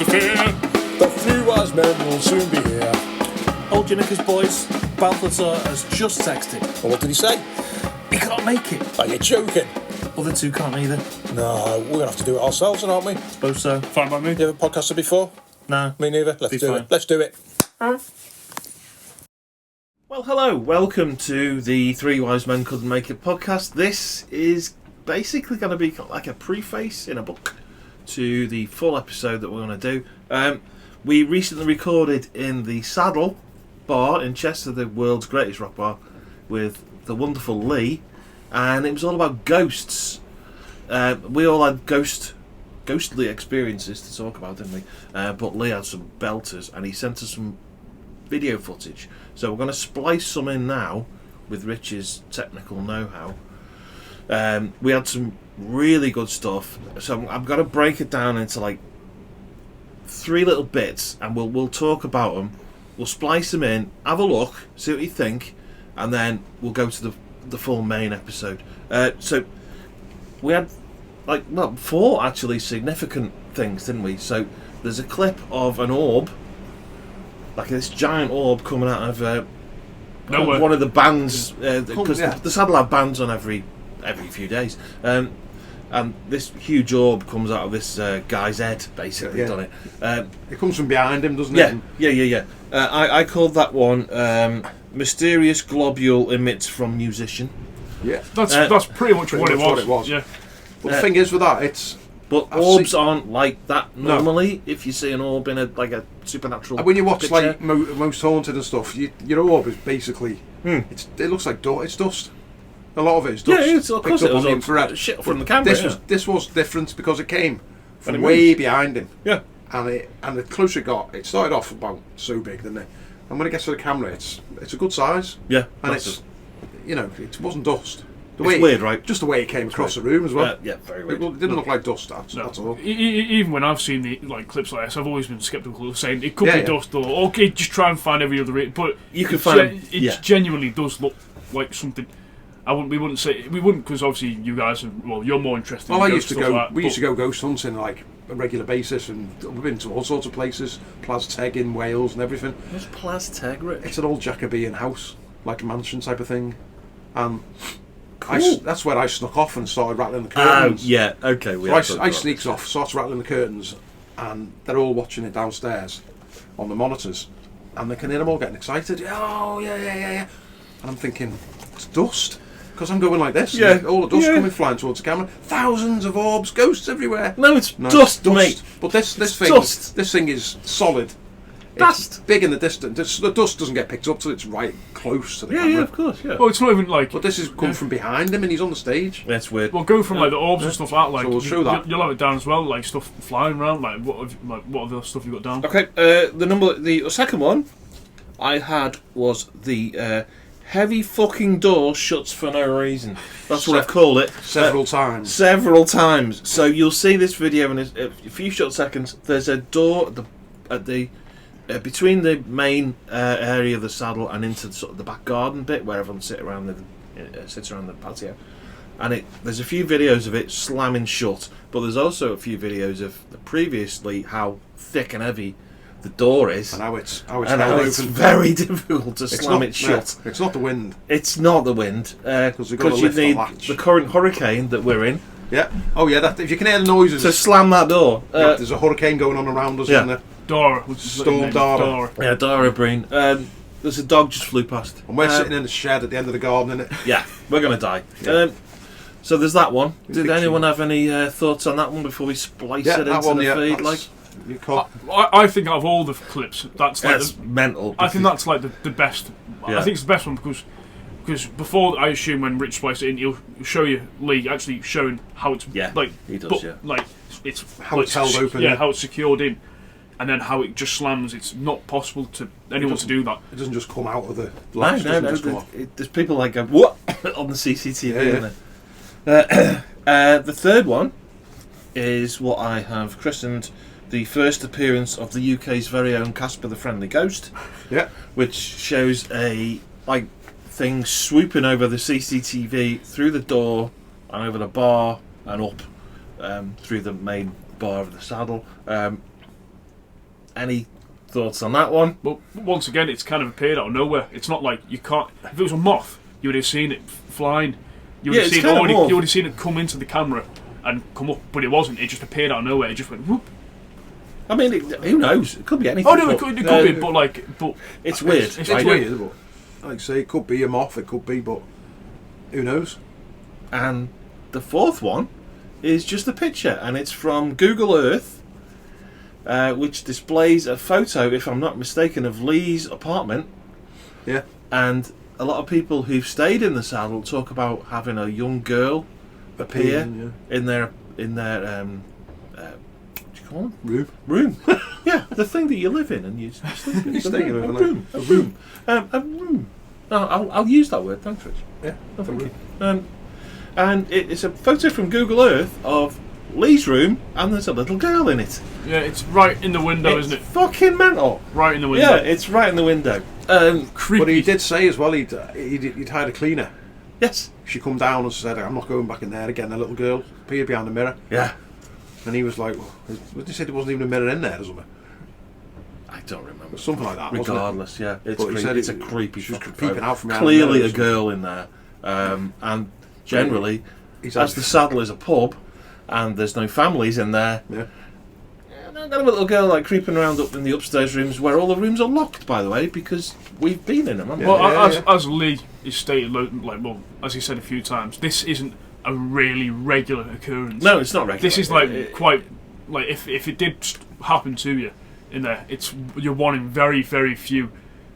to fear. The three wise men will soon be here. Old Janicka's boys, Balthazar has just texted. Well, what did he say? He can't make it. Are you joking? Other two can't either. No, we're going to have to do it ourselves, aren't we? Suppose so. Fine by me. You ever podcasted before? No. Me neither. Let's Be do fine. it. Let's do it. Well, hello. Welcome to the Three Wise Men Couldn't Make It podcast. This is basically going to be like a preface in a book to the full episode that we're going to do. We recently recorded in the Saddle bar in Chester, the world's greatest rock bar, with the wonderful Leigh, and it was all about ghosts. We all had ghostly experiences to talk about, didn't we? But Leigh had some belters, and he sent us some video footage. So we're going to splice some in now with Rich's technical know-how. We had some really good stuff, so I'm going to break it down into like 3 little bits, and we'll talk about them. We'll splice them in, have a look, see what you think, and then we'll go to the full main episode. So we had 4 actually significant things, didn't we? So there's a clip of an orb, like this giant orb coming out of one of the bands, because the Saddle have bands on every few days, and this huge orb comes out of this guy's head, basically. Done it. It comes from behind him, doesn't it? Yeah. I called that one Mysterious Globule Emits from Musician. Yeah, that's pretty much what it was. Yeah. But the thing is with that, orbs aren't like that normally. No. If you see an orb in a supernatural and when you watch picture. like Most Haunted and stuff, your orb is basically it looks like it's dust. A lot of it is dust. Yeah, of course it was infrared shit from the camera. This was different because it came from way behind him. Yeah, and the closer it got, it started off about so big, didn't it? And when it gets to the camera, it's a good size. Yeah, and it wasn't dust. It's weird, right? Just the way it came across the room as well. Yeah, very weird. It didn't look like dust at all. Even when I've seen the clips like this, I've always been sceptical of saying it could be dust or okay, just try and find every other. But you can find it genuinely does look like something. We wouldn't because obviously you guys you're more interested. Well, in I used to go. Like We used to go ghost hunting like a regular basis, and we've been to all sorts of places. Plasteg in Wales and everything. What's Plasteg, Rich? It's an old Jacobean house, like a mansion type of thing, and. Cool. That's where I snuck off and started rattling the curtains. Oh, yeah, okay. I sneaks off, starts rattling the curtains, and they're all watching it downstairs on the monitors, and they can hear them all getting excited. Oh, yeah. And I'm thinking, it's dust. Because I'm going like this, and all the dust coming flying towards the camera. Thousands of orbs, ghosts everywhere. No, it's dust, mate. But this thing is solid. Dust. It's big in the distance. The dust doesn't get picked up till it's right close to the camera. Yeah, of course, yeah. Well, it's not even like. But this is coming from behind him, and he's on the stage. That's weird. Well, going from like the orbs and stuff out, like so we'll show that. You'll have it down as well, like stuff flying around. Like what other stuff you got down? Okay, the second one I had was the heavy fucking door shuts for no reason. That's what I've called it. Several times. Several times. So you'll see this video in a few short seconds. There's a door at the between the main area of the Saddle and into sort of the back garden bit where everyone sits around the patio, and there's a few videos of it slamming shut, but there's also a few videos of previously how thick and heavy the door is, and how it's very difficult to slam it shut. No, it's not the wind. It's not the wind because you need the current hurricane that we're in. Yeah. Oh yeah. If you can hear the noises to slam that door. There's a hurricane going on around us, isn't there? Dara. Storm Dara. Yeah, Dara Breen. There's a dog just flew past. And we're sitting in the shed at the end of the garden, innit? Yeah, we're going to die. Yeah. So there's that one. Did anyone have any thoughts on that one before we splice it into the feed? I think out of all the clips, that's mental. I think that's like the best. Yeah. I think it's the best one because before, I assume when Rich spliced it in, he'll show you Leigh actually showing how it's like he does, like it's how it's held open. Yeah, how it's secured in. And then how it just slams. It's not possible to anyone to do that. It doesn't just come out of the latch. No. There's people like go, what on the CCTV. The third one is what I have christened the first appearance of the UK's very own Casper the Friendly Ghost. Yeah. Which shows a thing swooping over the CCTV through the door and over the bar and up through the main bar of the Saddle. Any thoughts on that one? But once again, it's kind of appeared out of nowhere. It's not like you can't. If it was a moth, you would have seen it flying. You would have seen it. You would have seen it come into the camera and come up, but it wasn't. It just appeared out of nowhere. It just went whoop. I mean, who knows? It could be anything. Oh no, it could be, but it's weird. It's weird, but like I say, it could be a moth. It could be, but who knows? And the fourth one is just a picture, and it's from Google Earth, which displays a photo, if I'm not mistaken, of Leigh's apartment. Yeah. And a lot of people who've stayed in the saddle talk about having a young girl appear in their what do you call them? Room. Yeah, the thing that you live in and you sleep in. A room. No, I'll use that word. Thanks, Rich. Yeah. Oh, thank you. And it's a photo from Google Earth of Leigh's room, and there's a little girl in it. Yeah, it's right in the window, isn't it? Fucking mental. Right in the window. Yeah, it's right in the window. Creepy. But he did say as well he'd hired a cleaner. Yes. She come down and said, "I'm not going back in there again." A little girl appeared behind the mirror. Yeah. And he was like, well, he said there wasn't even a mirror in there or something. I don't remember. Something like that. Regardless, yeah. It's a creepy. She was peeping out from clearly a girl in there. And generally, as the saddle is a pub and there's no families in there, I've got a little girl like creeping around up in the upstairs rooms where all the rooms are locked, by the way, because we've been in them, haven't we? As Leigh is stated, as he said a few times, this isn't a really regular occurrence. No, it's not regular. This is quite if it did happen to you in there, you're one in very, very few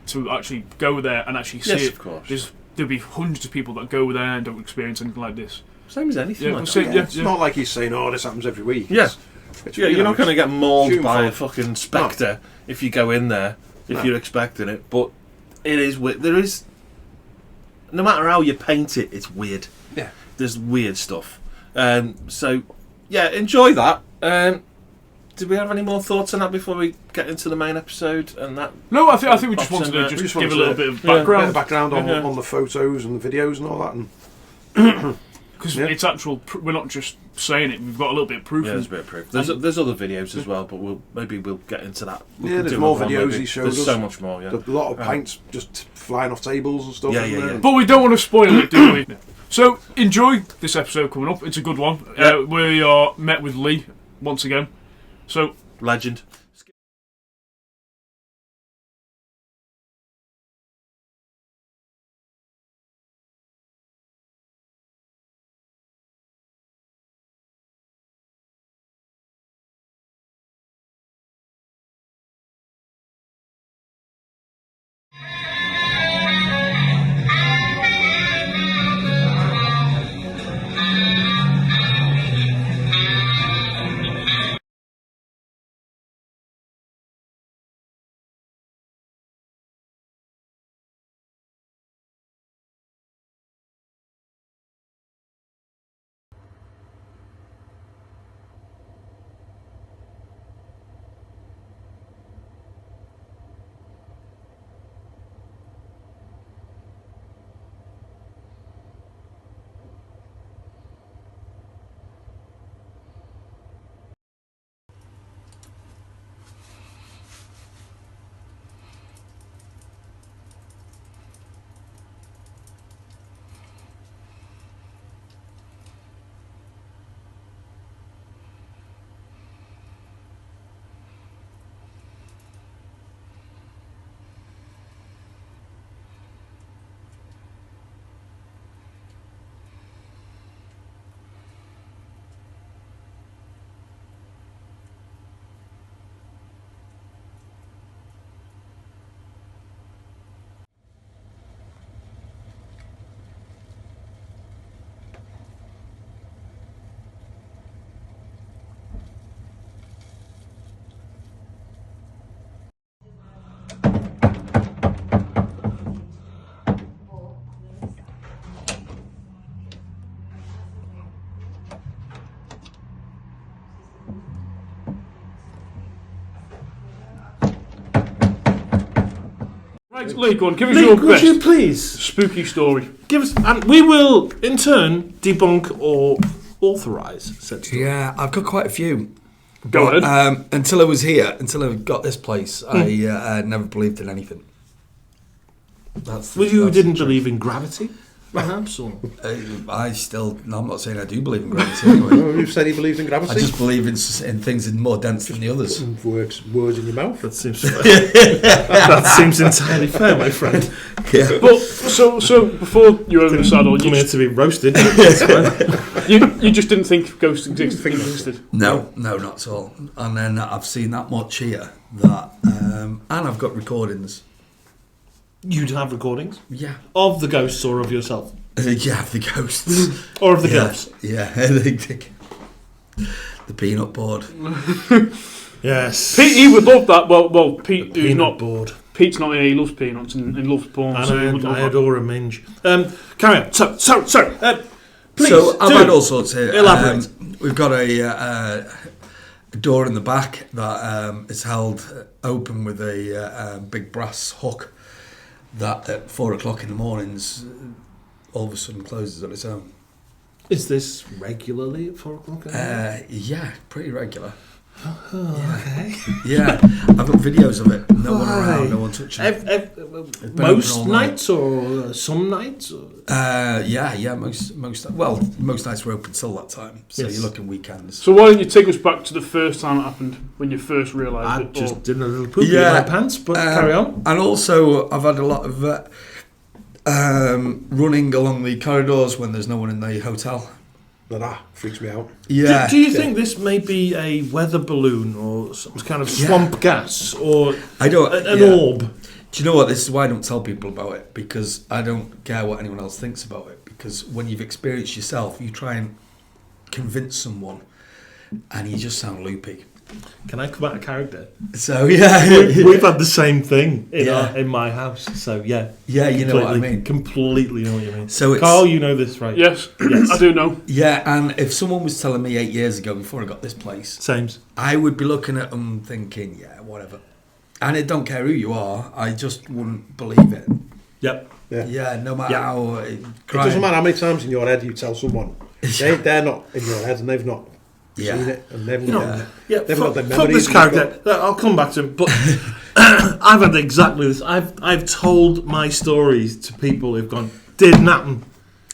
to actually go there and actually see it. Yes, of course. There'll be hundreds of people that go there and don't experience anything like this. Same as anything like that. It's not like he's saying, "Oh, this happens every week." Yeah. You're not going to get mauled by a fault. fucking spectre if you go in there, if you're expecting it. But it is weird. There is, no matter how you paint it, it's weird. Yeah. There's weird stuff. So, yeah, enjoy that. Did we have any more thoughts on that before we get into the main episode and that? No, I think we just wanted to give a little bit of background. On the photos and the videos and all that. Because it's actual. We're not just saying it. We've got a little bit of proof. Yeah, there's a bit of proof. There's other videos as well, but we'll get into that. There's more videos he showed us. There's so much more. Yeah, a lot of pints just flying off tables and stuff. Yeah. But we don't want to spoil it, do we? So enjoy this episode coming up. It's a good one. We are met with Leigh once again. So legend. Right, Leigh, go on, give us your Would best you please spooky story. give us, and we will in turn debunk or authorise said story. Yeah, I've got quite a few. Go ahead. Until I was here, until I got this place, I never believed in anything. You didn't believe in gravity, perhaps? Or? I'm not saying I do believe in gravity anyway. You've said he believes in gravity. I just believe in things more dense than the others. Words in your mouth. That seems entirely fair, my friend. Yeah. But so before you were over the saddle, I'm here to be roasted. you just didn't think ghosts existed. No, not at all. And then I've seen that much here that, and I've got recordings. You'd have recordings? Yeah. Of the ghosts or of yourself? Yeah, of the ghosts. Or of the ghosts? Yeah, the peanut board. Yes. Pete, he would love that. Well, Pete, who's not board. Pete's not here. He loves peanuts and loves porn. And I adore a minge. Carry on. So, please. So I've had all sorts here. Elaborate. We've got a door in the back that is held open with a big brass hook that at 4 o'clock in the mornings all of a sudden closes on its own. Is this regularly at 4 o'clock? Yeah, pretty regular. Okay. Yeah, I've got videos of it. No one around, no one touching it. Most nights or some nights? Or? Most nights were open till that time. So you're looking weekends. So why don't you take us back to the first time it happened, when you first realised I it? just did a little poopy in my pants, but carry on. And also, I've had a lot of running along the corridors when there's no one in the hotel. That freaks me out. Yeah. Do you think this may be a weather balloon or some kind of swamp gas or an orb? Do you know what? This is why I don't tell people about it, because I don't care what anyone else thinks about it. Because when you've experienced yourself, you try and convince someone, and you just sound loopy. Can I come out of character? So yeah, we've had the same thing in my house. So yeah, you know what I mean. Completely know what you mean. So Carl, you know this, right? Yes, I do know. Yeah, and if someone was telling me 8 years ago before I got this place, I would be looking at them thinking, yeah, whatever. And I don't care who you are, I just wouldn't believe it. Yep. Yeah, no matter how. It doesn't matter how many times in your head you tell someone. They're not in your head and they've not seen it and they've got their memories. Fuck this character. I'll come back to him. But I've had exactly this. I've told my stories to people who've gone, didn't happen.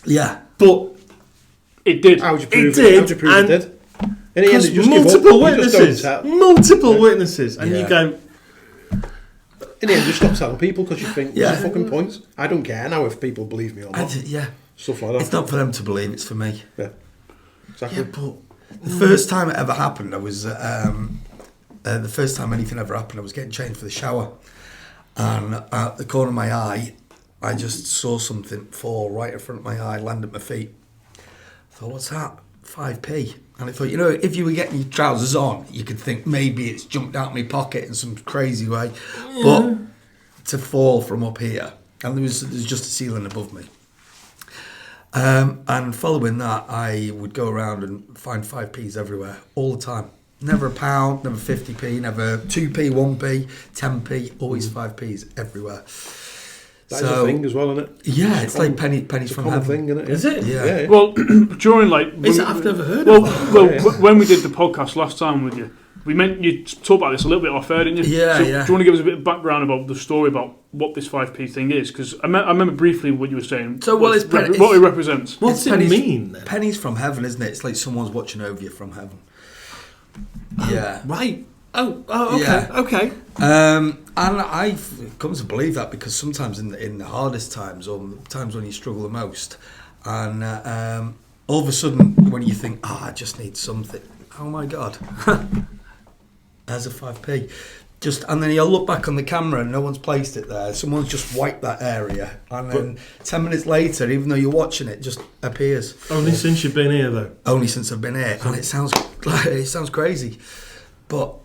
Yeah. But it did. How would you prove it? How would you prove it did? In the end, you just multiple witnesses. And you go... In the end, you stop telling people because you think, what's the fucking point? I don't care now if people believe me or not. Stuff like that. It's not for them to believe, it's for me. Yeah. Exactly. Yeah, but the first time it ever happened, I was... the first time anything ever happened, I was getting changed for the shower. And at the corner of my eye, I just saw something fall right in front of my eye, land at my feet. I thought, what's that? 5p. And I thought, if you were getting your trousers on, you could think maybe it's jumped out of my pocket in some crazy way. Yeah. But to fall from up here, and there's just a ceiling above me. And following that, I would go around and find 5p's everywhere, all the time. Never a pound, never 50p, never 2p, 1p, 10p, always 5p's everywhere. That's a thing as well, isn't it? Yeah, it's like pennies from heaven. Thing, isn't it? Is it? Yeah. Well, during I've never heard of that. When we did the podcast last time with you, you talked about this a little bit off air, didn't you? Yeah, Do you want to give us a bit of background about the story about what this 5p thing is? Because I remember briefly what you were saying. So, what it represents. What's it mean? Then? Pennies from heaven, isn't it? It's like someone's watching over you from heaven. Yeah. Right. Oh, okay, yeah. Okay. And I've come to believe that because sometimes in the hardest times, or times when you struggle the most, and all of a sudden when you think, I just need something, oh my God, there's a 5p. And then you'll look back on the camera and no one's placed it there. Someone's just wiped that area, and then 10 minutes later, even though you're watching it, just appears. Only since you've been here, though. Only since I've been here, and it sounds crazy, but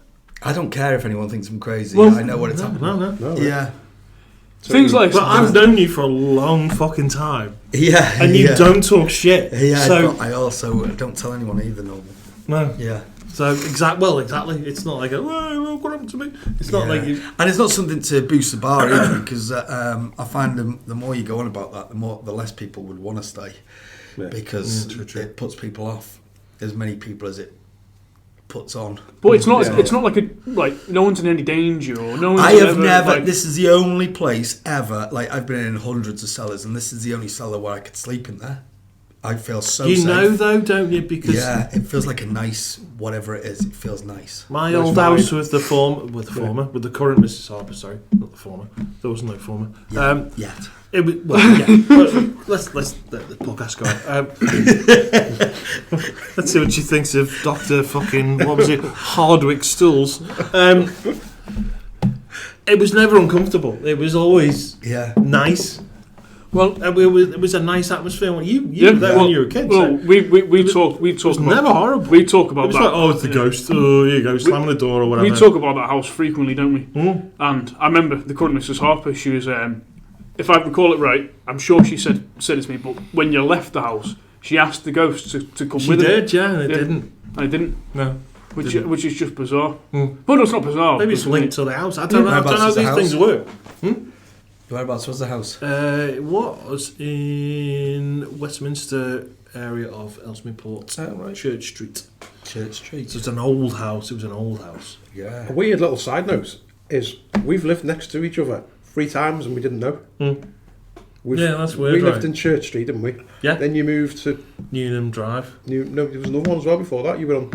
I don't care if anyone thinks I'm crazy. I know what it's happening. No. Yeah. Things like... But I've known you for a long fucking time. Yeah. And you don't talk shit. Yeah, so, but I also don't tell anyone either, normal. No. Yeah. So, exactly. It's not like, look what happened to me. It's not like you... And it's not something to boost the bar either, because I find the more you go on about that, the less people would want to stay. Yeah. Because true. it puts people off. As many people as it puts on. But it's not. It's not like no one's in any danger or no one's. I have never. Like, this is the only place ever. Like I've been in hundreds of cellars, and this is the only cellar where I could sleep in there. I feel so safe. You know, though, don't you? Because it feels like a nice whatever it is. It feels nice. My old house with the current Mrs. Harper. Sorry, not the former. There was no former. Yet. It was, let's let the podcast go on. Let's see what she thinks of Dr. fucking, what was it, Hardwick Stools. It was never uncomfortable. It was always nice. Well, it was a nice atmosphere. When you were there when you were a kid. Well, so we talk. It was never horrible. We talk about that. Like, it's the ghost. Oh, here you go, slamming the door or whatever. We talk about that house frequently, don't we? Mm. And I remember the current Mrs. Harper. She was, if I recall it right, I'm sure she said it to me. But when you left the house, she asked the ghost to come with her. She did, yeah, and it didn't. And it didn't. No. Which is just bizarre. Mm. But no, it's not bizarre. Maybe it's linked to the house. I don't know how these things work. Whereabouts was the house? It was in Westminster area of Ellesmere Port. Oh, right. Church Street. Church Street. So it's an old house. It was an old house. Yeah. A weird little side note is we've lived next to each other 3 times and we didn't know. Mm. That's weird. We lived in Church Street, didn't we? Yeah. Then you moved to Newnham Drive. there was another one as well before that. You were on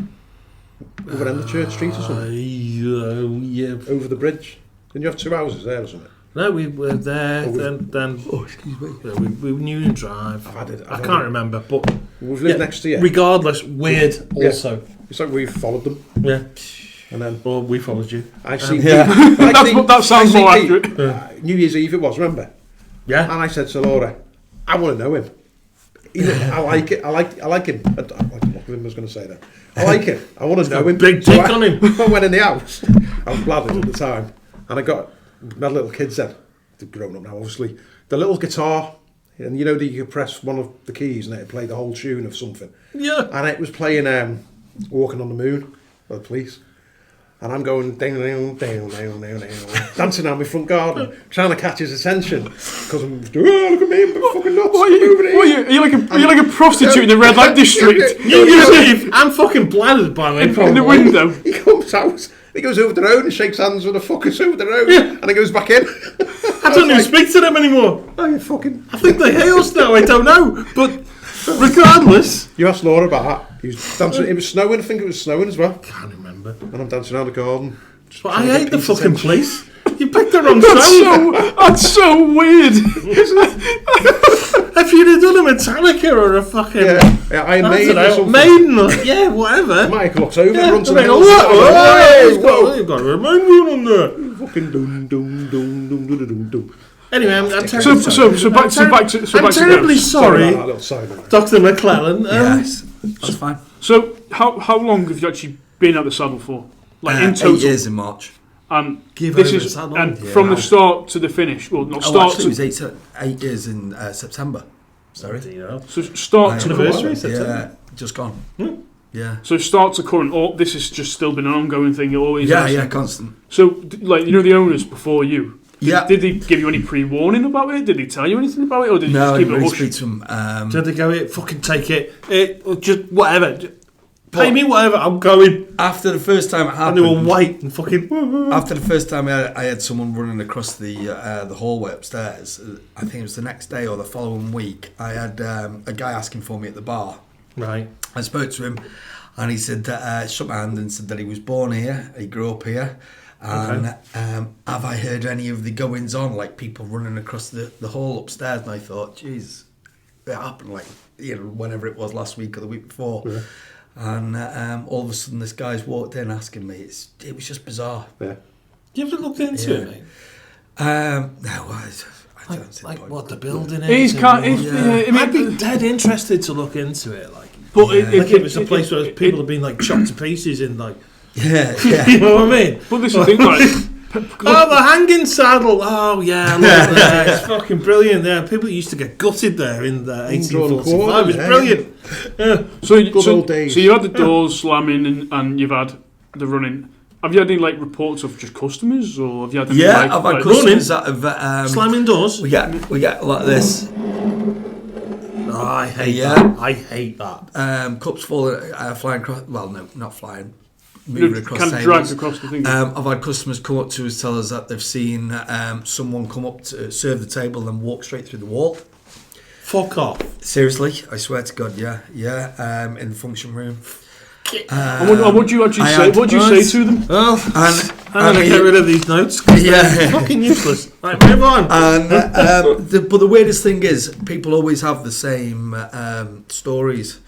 over end of Church Street or something. Yeah. Over the bridge. Didn't you have 2 houses there or something? No, we were there. Then. Oh, excuse me. We were Newnham Drive. I can't remember, but we've lived next to you. Regardless, weird. Also, it's like we followed them. Yeah. And then, well, we followed you. I see. That sounds more accurate. New Year's Eve it was. Remember? Yeah. And I said to Laura, I want to know him. I like it. I like him. I don't like what I was going to say there. I like him. I want to know him. Big dick on him. I went in the house. I was blathered at the time, and I got my little kids then. They're grown up now, obviously. The little guitar, and you know that you could press one of the keys and it'd play the whole tune of something. Yeah. And it was playing "Walking on the Moon" by the Police. And I'm going down, dancing around my front garden, trying to catch his attention because I'm look at me, I'm fucking nuts. Are you like a prostitute in the red light district? I'm fucking bladdered by the way. In the window. He comes out, he goes over the road and shakes hands with the fuckers over the road, and he goes back in. I don't even speak to them anymore. Oh, you fucking! I think they hate us now. I don't know, but regardless, you asked Laura about that. He was dancing. It was snowing. I think it was snowing as well. Can't remember. And I'm dancing around the garden. But I hate the fucking police. You picked the wrong song. That's so weird. If you'd have done a Metallica or a fucking I made Maiden, whatever. Mike looks over and runs to the hill. You've got a remind one on there. Fucking doom. Anyway, I'm back to I'm terribly sorry, Dr. McClellan. Yes, that's fine. So, how long have you actually been at the saddle for? Like in total? 8 years in March. And from the start to the finish. Well, not start. Actually, it was 8 years in September. Sorry. So start to anniversary. September. Yeah, just gone. Yeah. So start to current. Or this has just still been an ongoing thing. It always. Yeah, constant. So, like the owners before you. Yeah. Did they give you any pre-warning about it? Did they tell you anything about it, or did you just keep it hush? Speak to them. Did they go, fucking take it, just whatever, pay me whatever, I'm going. After the first time it happened, and they were white and fucking. After the first time I had someone running across the hallway upstairs. I think it was the next day or the following week. I had a guy asking for me at the bar. Right. I spoke to him, and he said shook my hand and said that he was born here, he grew up here. And have I heard any of the goings on, like people running across the hall upstairs? And I thought, geez, it happened like whenever it was last week or the week before. Yeah. And all of a sudden, this guy's walked in asking me. It was just bizarre. Yeah. You ever looked into it, mate? No, I don't see like what the building is. I'd be dead interested to look into it. Like, but it was a place where people have been like chopped to pieces in like. Yeah. You know what I mean? But this is the thing, the hanging saddle. Oh yeah, it's fucking brilliant. Yeah, people used to get gutted there in the 1845. It was brilliant. Yeah. So you had the doors slamming and you've had the running. Have you had any reports of just customers, or have you had any I've had customers that have slamming doors. We get like this. Oh, I hate that. I hate that. Cups falling, flying across. Well, no, not flying. moving across kind of tables. dragged across the thing. I've had customers come up to us, tell us that they've seen someone come up to serve the table and walk straight through the wall. Fuck off. Seriously, I swear to God, yeah, in the function room. And what do you actually say? What do you say to them? Well, And I'm going to get rid of these notes. yeah. Fucking useless. Right, move on. And but the weirdest thing is, people always have the same stories.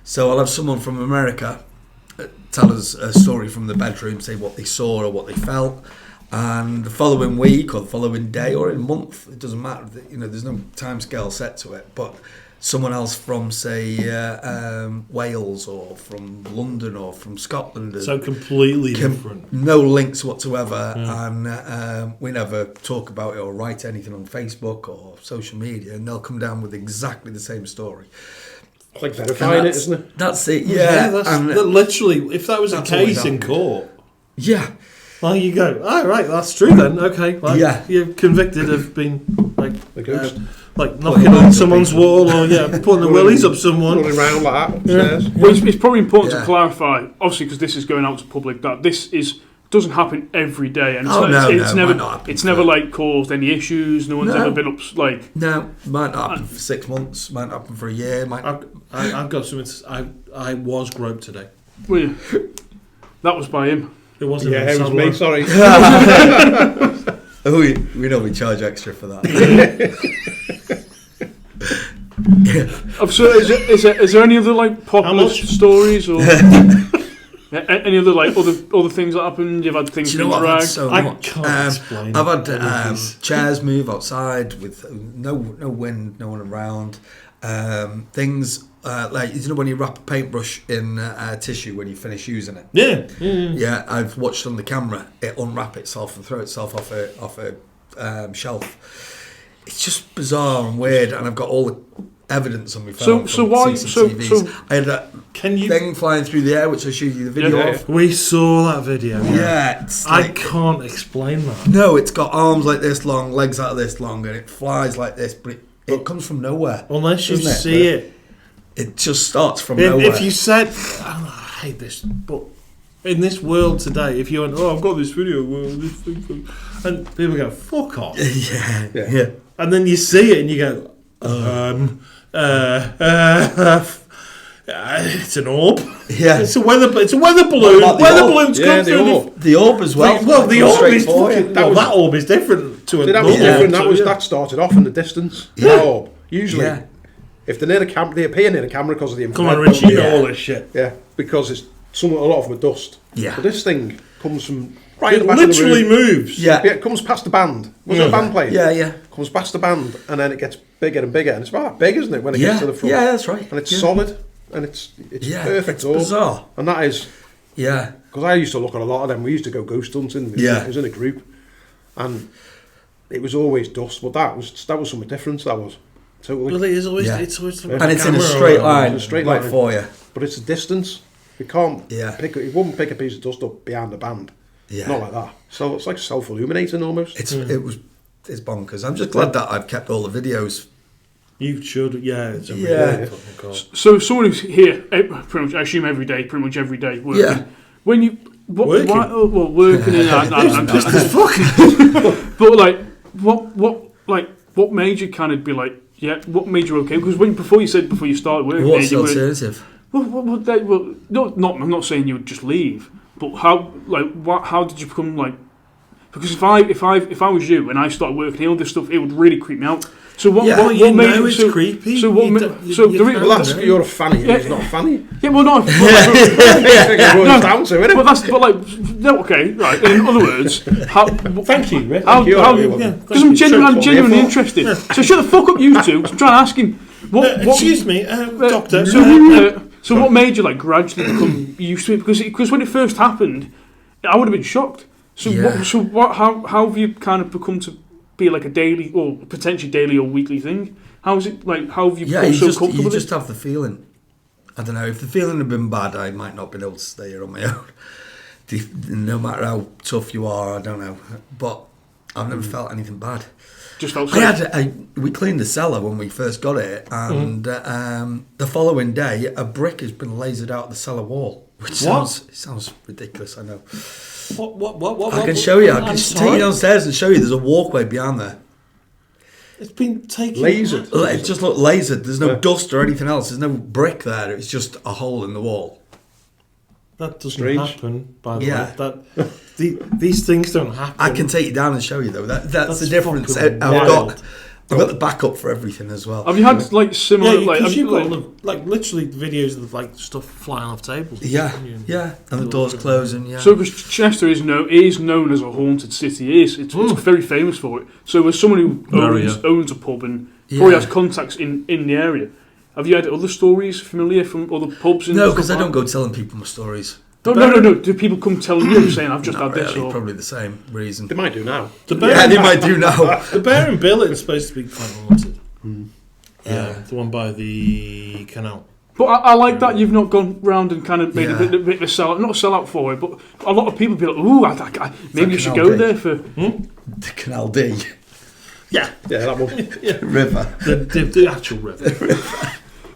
So I'll have someone from America tell us a story from the bedroom, say what they saw or what they felt, and the following week or the following day or in a month, it doesn't matter. You know, there's no time scale set to it. But someone else from, say, Wales or from London or from Scotland. So completely different. No links whatsoever, and we never talk about it or write anything on Facebook or social media, and they'll come down with exactly the same story. It's like verifying it, isn't it? That's it, yeah. That literally, if that was a That's always case in happened. court, Yeah. well, you go, oh, right, that's true then. Okay, well, Yeah. you're convicted of being like The ghost. like knocking on someone's wall or putting the willies up someone. Running around like that upstairs. Well, it's probably important Yeah. to clarify, obviously, because this is going out to public, that this doesn't happen every day, and Oh, it's no, never might not happen it's for- never like caused any issues. No one's No. ever been up like. No, might not happen for 6 months, might not happen for a year. I've got something. I was groped today. Well, yeah. That was by him. It wasn't. Yeah, it was me, sorry. Oh, we know we charge extra for that. So is there any other like popular much? stories or any other like other things that happened? You've had things Do you know being what? I've had dragged. so I much. can't explain I've all of had these. chairs move outside with no wind, no one around. Things like, you know, when you wrap a paintbrush in tissue when you finish using it. Yeah. Yeah, I've watched on the camera it unwrap itself and throw itself off a shelf. It's just bizarre and weird, and I've got all the evidence on my phone. So from why- CCTVs. so- I had a Can you? thing flying through the air, which I showed you the video Yeah. of. We saw that video. Yeah, it's I like, can't explain that. no, it's got arms like this long, legs out of this long, and it flies like this, but it comes from nowhere. Unless you doesn't see it. It just starts from nowhere. If you said, oh, I hate this, but in this world today, if you went, oh, I've got this video, this thing, and people go, fuck off, yeah. and then you see it and you go, it's an orb. Yeah. It's a weather balloon. What about the Weather orb? balloons Yeah, come the through. orb. The orb as well. Well, the orb is for fucking. you. That orb is different to a. See, that was normal different. orb, That was so, yeah. that started off in the distance. Yeah. The orb. Usually, Yeah. if they're near the camera, they appear near the camera because of the Come on, infrared. Richie, you Yeah. know all this shit. Yeah, because it's a lot of them are dust. Yeah. But this thing comes from right at It the back of the literally room. moves. Yeah. Yeah, it comes past the band. Was it a band playing? Yeah. Comes past the band, and then it gets bigger and bigger, and it's about that big, isn't it, when it gets Yeah. to the front? Yeah, that's right. And it's Yeah. solid, and it's Yeah, perfect. it's orb. bizarre. And that is Yeah. because I used to look at a lot of them. We used to go ghost hunting. Yeah. It was in a group, and it was always dust. But that was something different. That was totally. Well, it is always. Yeah. It's always. And it's in a straight line, It's a straight right line. for you. But it's a distance. You can't Yeah. it wouldn't pick a piece of dust up behind the band. Yeah. Not like that. So it's like self-illuminating almost. It's bonkers. I'm just glad that I've kept all the videos. You should. Yeah. It's a Yeah. really fucking cool. So someone who's here, pretty much, I assume pretty much every day working. Yeah. When you Working? working in but like what made you kind of be like, yeah, what made you okay? Because before you started working, What's you the were, alternative? I'm not saying you would just leave, but how did you become like? Because if I was you and I started working here, all this stuff, it would really creep me out. So what? Yeah, what, you what made know it it's so creepy. So what? You ma- don't- so you the re- can't Well, that's know. you're a fanny. Yeah. He's not a fanny. yeah, well, no. Down to it. But like, no, okay, right. In other words, how? Thank you, Rick. How? you. Yeah, Because I'm genuinely Therefore- interested. So shut the fuck up, you two. 'Cause I'm trying to ask him. What? Excuse me, doctor. So what made you like gradually become used to it? Because when it first happened, I would have been shocked. So Yeah. how have you kind of become to be like a daily or potentially daily or weekly thing? How is it like? How have you Yeah, become you so just comfortable you with just it? have the feeling. I don't know, if the feeling had been bad, I might not have been able to stay here on my own. No matter how tough you are, I don't know. But I've never felt anything bad. Just felt We cleaned the cellar when we first got it, and the following day, a brick has been lasered out of the cellar wall. Which sounds ridiculous, I know. What? I can show you. I can take you downstairs and show you. There's a walkway behind there. It's been taken. Lasered. It just looked lasered. There's no dust or anything else. There's no brick there. It's just a hole in the wall. That doesn't Strange. happen, by the Yeah. way. These things don't happen. I can take you down and show you though. That's the difference. fucking I've wild. got the backup for everything as well. Have you had like similar? Yeah, like, because have you've you, got like, like literally videos of like stuff flying off tables. Yeah, and the doors closing. Yeah. So, because Chester is known as a haunted city, it's very famous for it. So, as someone who owns a pub and probably has contacts in the area, have you had other stories familiar from other pubs? No, because I don't go telling people my stories. No. Do people come telling you saying I've just Not had this? really, Or probably the same reason. They might do now. The bear, Yeah, they might do now. the bear in Billet is supposed to be quite haunted. Yeah, the one by the canal. But I like that you've not gone round and kind of made Yeah. a bit of a sellout, not a sellout for it, but a lot of people be like, ooh, maybe you should go there for. The Canal D Yeah, Yeah, that one. River. the actual river.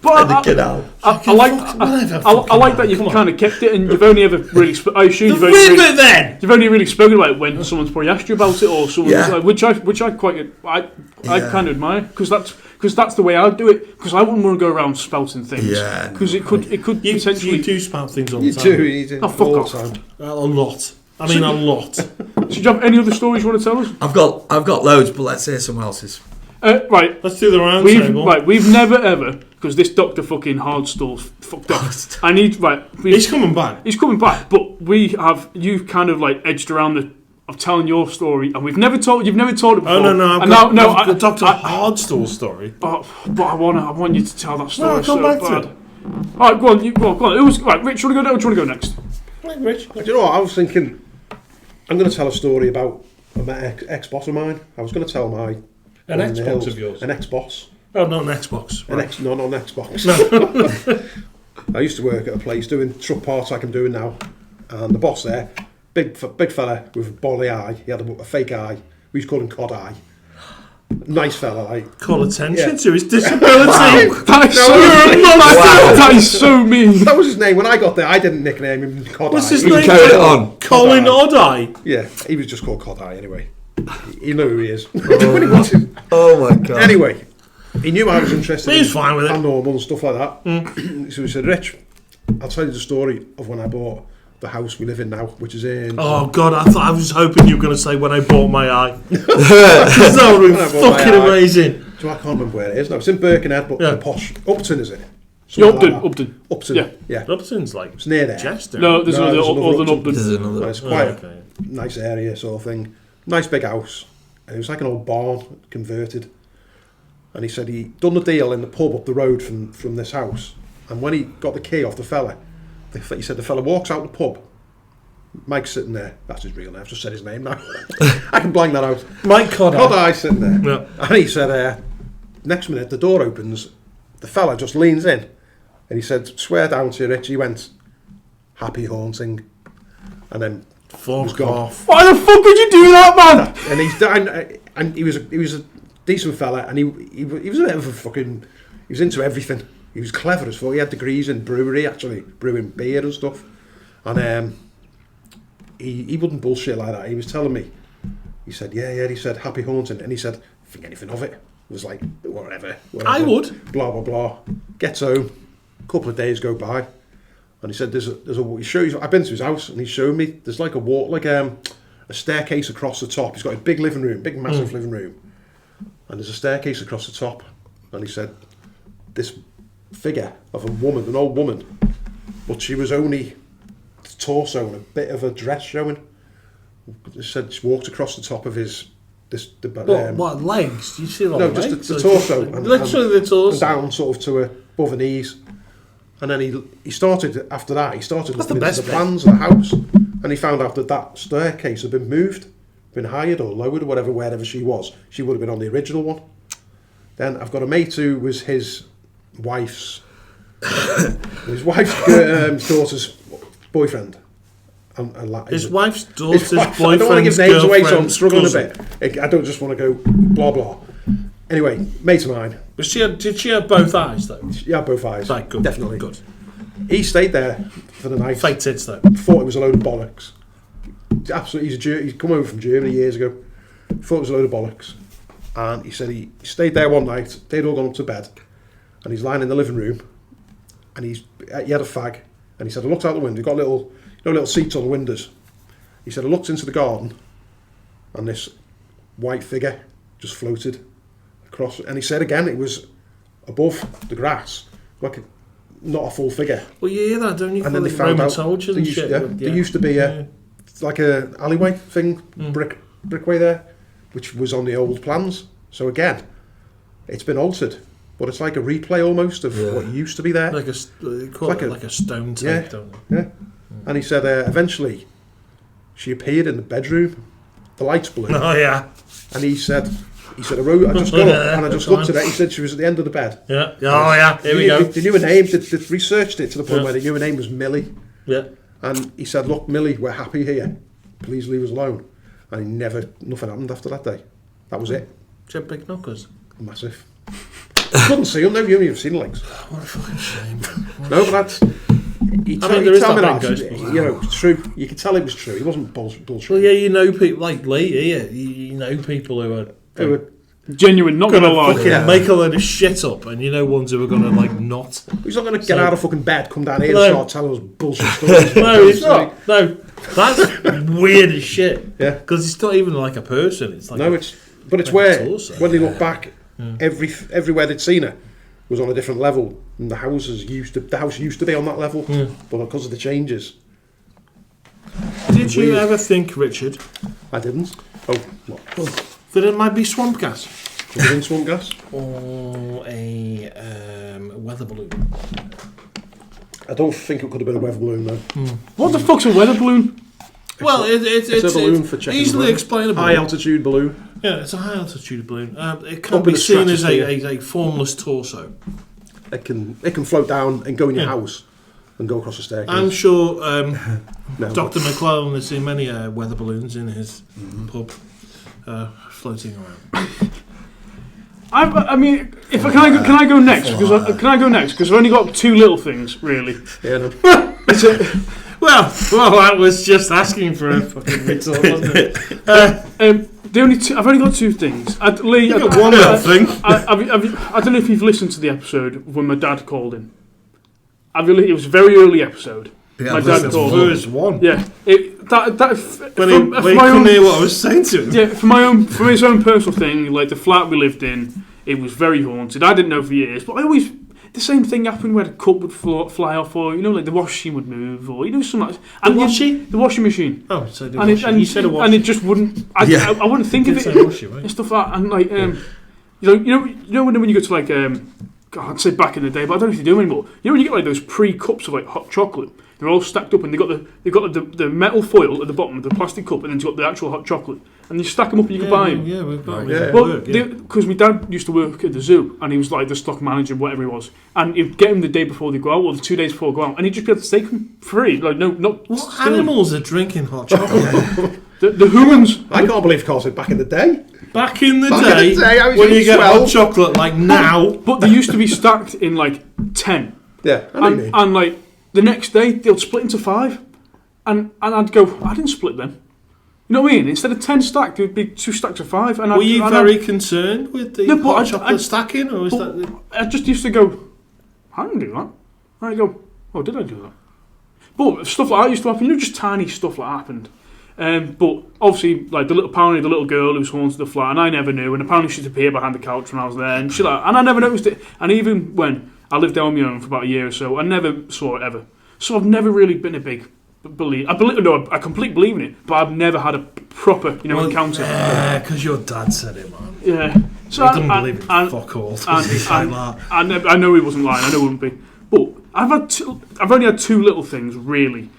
But The canal. I like that you've kind of kept it, and you've only ever really. I assume The you've only river really, then! you've only really spoken about it when someone's probably asked you about it, or someone Yeah. like, which I quite I Yeah. kind of admire because that's the way I'd do it, because I wouldn't want to go around spouting things, Yeah, because it could You potentially. do spout things all the You time. do. You do. Oh, fuck all off. the time. A lot. I mean, a lot. So do you have any other stories you want to tell us? I've got loads, but let's hear someone else's. Right. Let's do the round table. We've never ever, because this Dr. fucking Hardstall's fucked up. I need, He's coming back. He's coming back, but you've kind of like edged around of telling your story, and you've never told it before. Oh no! I've got the Dr. Hardstall story. But I want you to tell that story. No, come so back bad. to it. All right, go on. Go on. It was right. Rich, do you want to go now? Or do you want to go next? Right, Rich. Do you know what? I was thinking, I'm going to tell a story about my ex-boss of mine. I was going to tell my... An Xbox of yours? An ex-boss. Oh, not an Xbox. Right. Not an Xbox. I used to work at a place doing truck parts like I'm doing now. And the boss there, big fella with a bolly eye. He had a fake eye. We used to call him Cod Eye. Nice fella, like. Call attention Yeah. to his disability. That is so mean. That was his name. When I got there, I didn't nickname him Cod What's Eye. his You name? carried it on. Colin Oddeye. Yeah, he was just called Cod Eye anyway. He knew who he is. When he wanted. Oh my god. Anyway, he knew I was interested He was in fine with it. paranormal and stuff like that. So he said, Rich, I'll tell you the story of when I bought the house we live in now, which is in... Oh God! I was hoping you were going to say when I bought my eye. That would be When I bought my fucking eye. amazing. So I can't remember where it is now. It's in Birkenhead, but Yeah. the posh... Upton, is it? Yeah, Something like Upton. that. Upton. Yeah. Yeah. Upton's like It's near there. Chester. No, there's No, another there's another other than Upton. There's another. It's quite okay. a nice area sort of thing. Nice big house. And it was like an old barn converted. And he said he done the deal in the pub up the road from this house. And when he got the key off the fella, he said the fella walks out the pub. Mike's sitting there. That's his real name. I've just said his name now. I can blank that out. Mike Cod Cod Eye. Eye sitting there. Yeah. And he said, next minute the door opens. The fella just leans in. And he said, swear down to you, Rich. He went, happy haunting. And then Fuck gone. off. Why the fuck would you do that, man? and he was a decent fella, and he was a bit of a fucking... He was into everything. He was clever as fuck. He had degrees in brewery, actually, brewing beer and stuff. And he wouldn't bullshit like that. He was telling me, he said, yeah, he said, happy haunting. And he said, think anything of it. It was like, whatever. I would. Blah, blah, blah. Gets home. A couple of days go by. And he said, he shows. I've been to his house, and he showed me, there's like a walk, like a staircase across the top. He's got a big living room, big massive living room. And there's a staircase across the top. And he said, this figure of a woman, an old woman, but she was only the torso and a bit of a dress showing. He said she walked across the top of his... What legs? Do you see the no, legs? just the torso. Literally the torso. And down sort of to above the knees. And then he started, after that, looking the into best the bit. plans of the house. And he found out that staircase had been moved, been hired or lowered or whatever, wherever she was. She would have been on the original one. Then I've got a mate who was his wife's daughter's boyfriend. His wife's daughter's I don't want to boyfriend's give names away, so I'm girlfriend's struggling cousin. a bit. I don't just want to go blah blah. Anyway, mate of mine. Did she have both eyes though? Yeah, both eyes. Right, good. Definitely. Good. He stayed there for the night. Fake tits though. Thought it was a load of bollocks. Absolutely, he's come over from Germany years ago. Thought it was a load of bollocks. And he said he stayed there one night. They'd all gone up to bed. And he's lying in the living room. And he had a fag. And he said, I looked out the window. Got little seats on the windows. He said, I looked into the garden. And this white figure just floated across. And he said again, it was above the grass. Not a full figure. Well, you hear that, don't you? And then they found out there used to be like a alleyway thing, brickway there, which was on the old plans. So again, it's been altered, but it's like a replay almost of what used to be there. Like a stone type, don't they? Yeah. And he said eventually she appeared in the bedroom. The lights blew. Oh yeah. And he said, I just got up and I just looked at her. He said she was at the end of the bed. Yeah. Oh yeah. Here we go. They knew her name. They researched it to the point where they knew her name was Millie. Yeah. And he said, look, Millie, we're happy here. Please leave us alone. And nothing happened after that day. That was it. She had big knockers. Massive. Couldn't see him, no, you haven't even seen legs. What a fucking shame. No, but that's... He told me that, it's true. You could tell it was true. He wasn't bullshit. Well, yeah, you know people like Leigh here. You know people who are genuine, not gonna lie. Fucking make a load of shit up, and you know ones who are gonna like not. He's not gonna get out of fucking bed, come down here and start telling us bullshit stories. No, he's not. No, that's weird as shit. Yeah, because it's not even like a person. It's like it's where when they look back, everywhere they'd seen her was on a different level, and the house used to be on that level, but because of the changes. Did you ever think, Richard? I didn't. Oh, what? That it might be swamp gas. Was it in swamp gas? Or a weather balloon. I don't think it could have been a weather balloon though. What the fuck's a weather balloon? Well, it's a balloon for checking. Easily explainable. High altitude balloon. Yeah, it's a high altitude balloon. It can be seen as a formless torso. It can float down and go in your house and go across the staircase. I'm sure Dr. McClellan has seen many weather balloons in his pub floating around. I mean, can I go next? Because I've only got two little things, really. Yeah. No. Well, that was just asking for a fucking retort, wasn't it? I've only got two things. Leigh, you got one little thing. I don't know if you've listened to the episode when my dad called in. It was a very early episode. Yeah, my dad called in. First one. Yeah. When he couldn't hear what I was saying to him. Yeah, for his own personal thing, like the flat we lived in, it was very haunted. I didn't know for years, but the same thing happened where the cup would fly off, or like the washing machine would move, or something. The washing machine. Oh, so you said a washing, and it just wouldn't. I wouldn't think of it and stuff like that. And like you know when you go to like I'd say back in the day, but I don't know if they do them anymore. You know when you get like those pre-cups of like hot chocolate, they're all stacked up, and they've got the metal foil at the bottom of the plastic cup, and then you've got the actual hot chocolate, and you stack them up and you can buy them. Yeah, we've got them. Because my dad used to work at the zoo, and he was like the stock manager, whatever he was, and he'd get them the day before they go out, or the 2 days before they go out, and he'd just be able to take them free. Like not. What animals are drinking hot chocolate? the humans. I can't believe it back in the day. Back in the day, when you get 12. hot chocolate like now. But they used to be stacked in like 10. Yeah, and like the next day they'll split into 5, and I'd go, I didn't split them. You know what I mean? Instead of 10 stacked, it would be 2 stacks of 5. And were you very concerned with the hot chocolate stacking, or was that? I just used to go, I didn't do that. And I go, oh, did I do that? But stuff like that used to happen. Just tiny stuff like that happened. But obviously, like the little girl who was haunted the flat, and I never knew. And apparently, she'd appear behind the couch when I was there, and I never noticed it. And even when I lived there on my own for about a year or so, I never saw it ever. So I've never really been a big believer. I completely believe in it, but I've never had a proper, encounter. Yeah, because your dad said it, man. Yeah. So I didn't believe it. Fuck all. I know he wasn't lying. I know he wouldn't be. But I've only had two little things really.